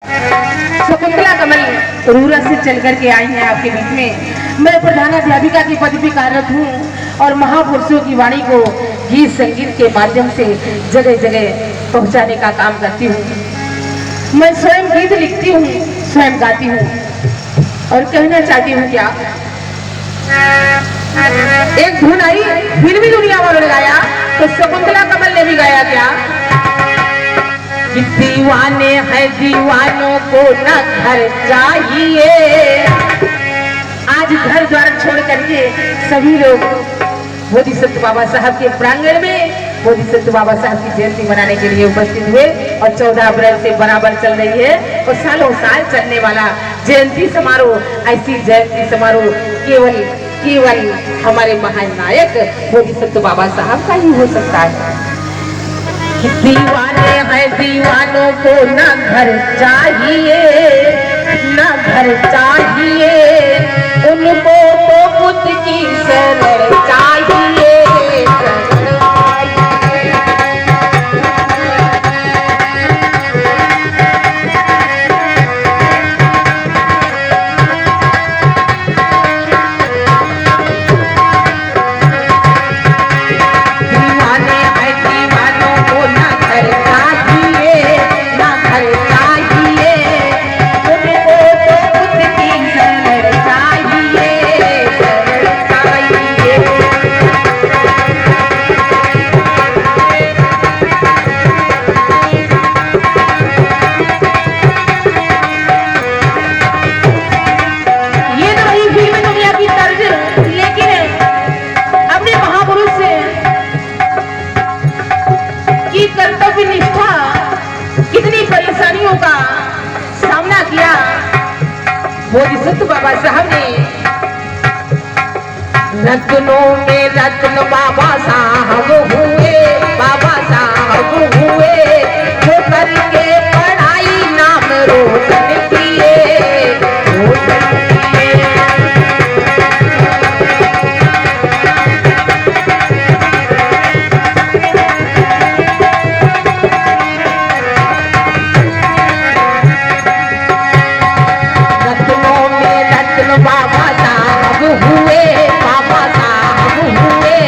शकुंतला कमल रूरत से चल करके आई हैं आपके बीच में। मैं प्रधानाध्यापिका की पद पर कार्यरत हूँ और महापुरुषों की वाणी को गीत संगीत के माध्यम से जगह जगह पहुँचाने का काम करती हूँ। मैं स्वयं गीत लिखती हूँ, स्वयं गाती हूँ और कहना चाहती हूँ क्या, एक धुन आई फिर भी दुनिया वालों ने गाया तो शकुंतला कमल ने भी गाया क्या, दीवाने हैं दीवानों को न घर चाहिए। आज घर द्वार छोड़ करके सभी लोग बोधिसत्व बाबा साहब के प्रांगण में बोधिसत्व बाबा साहब की जयंती मनाने के लिए उपस्थित हुए और 14 अप्रैल से बराबर चल रही है और सालों साल चलने वाला जयंती समारोह, ऐसी जयंती समारोह केवल केवल हमारे महान नायक बोधिसत्व बाबा साहब का ही हो सकता है। दीवाने हैं दीवानों को न घर चाहिए, न घर चाहिए, उनको तो खुद की शरण चाहिए। बोधिसत्व बाबा साहब ने रत्नों में रत्न बाबा साहब हुए, बाबा साहब हुए, जो करके पढ़ाई नाम रोशन किए, रोशन किए। बाबा साहब हुए, बाबा साहब हुए,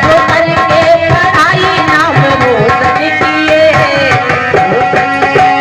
जो करके पढ़ाई नाम रोशन किए, रोशन किए।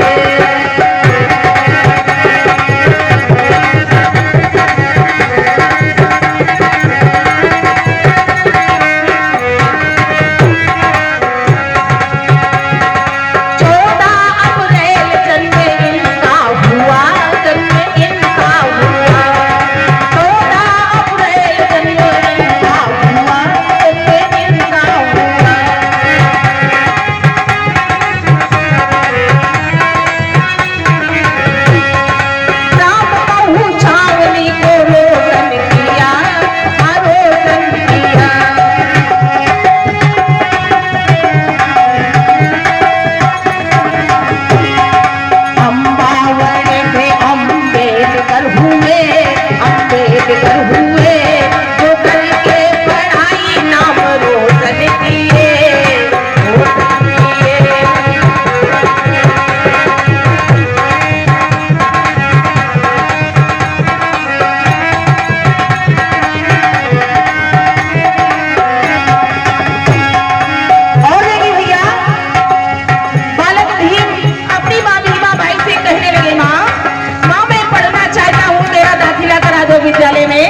विद्यालय में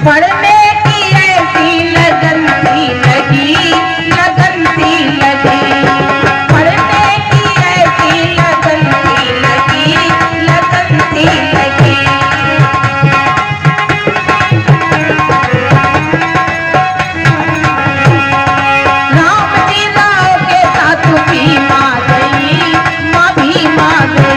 पढ़ने की ऐसी लगन थी लगी, लगन थी लगी, पढ़ने की ऐसी लगन थी लगी, लगन थी लगी। राम जी राव के साथ भी माँ गई, माँ भी माँ गई।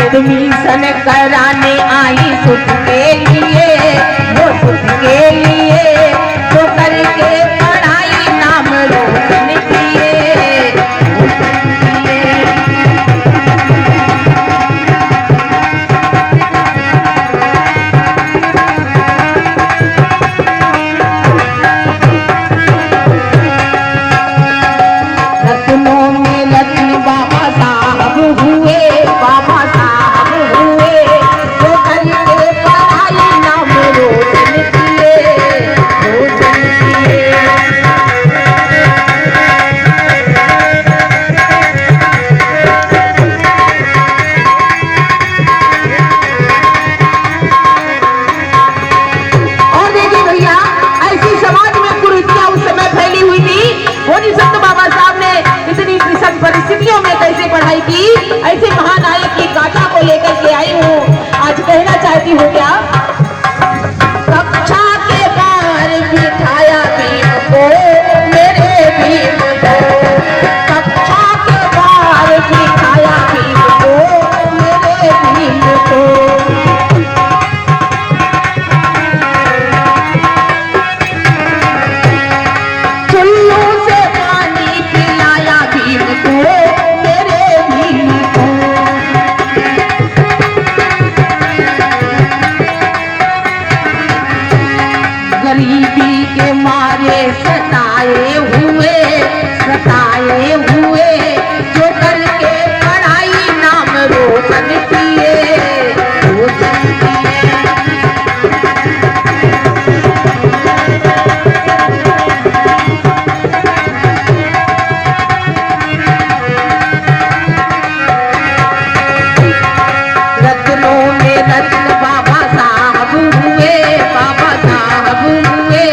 एडमिशन कराने आई सुख के लिए, वो सुख के लिए, वो करके पढ़ाई सताए हुए जो करके पढ़ाई नाम रोशन किए, रोशन किए। रत्नों में रत्न बाबा साहब हुए, बाबा साहब हुए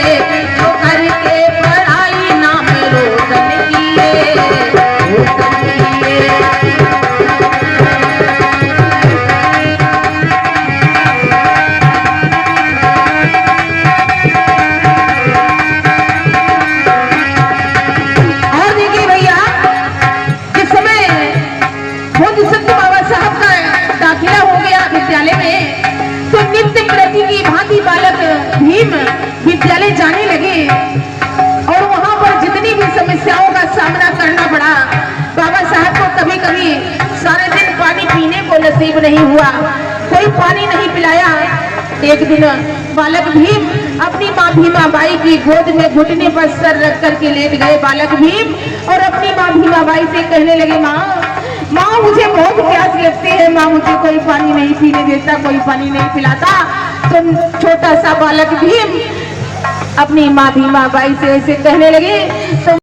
जो करके पढ़ाई नाम रोशन किए, रोशन किए। और देखिए भैया, जिस समय बोध संत बाबा साहब का दाखिला हो गया विद्यालय में, तो नित्य प्रति की भांति बालक भीम विद्यालय जाने लगे और वहां पर जितनी भी समस्याओं का सामना करना पड़ा, बाबा साहब को कभी कभी सारे दिन पानी पीने को नसीब नहीं हुआ, कोई पानी नहीं पिलाया। एक दिन बालक भीम अपनी माँ भीमा बाई की गोद में घुटने पर सर रख करके लेट गए बालक भीम, और अपनी माँ भीमा बाई से कहने लगे, माँ मुझे बहुत प्यास लगती है, माँ मुझे कोई पानी नहीं पीने देता, कोई पानी नहीं पिलाता। तो छोटा सा बालक भीम अपनी माँ भीमा बाई से ऐसे कहने लगे। तो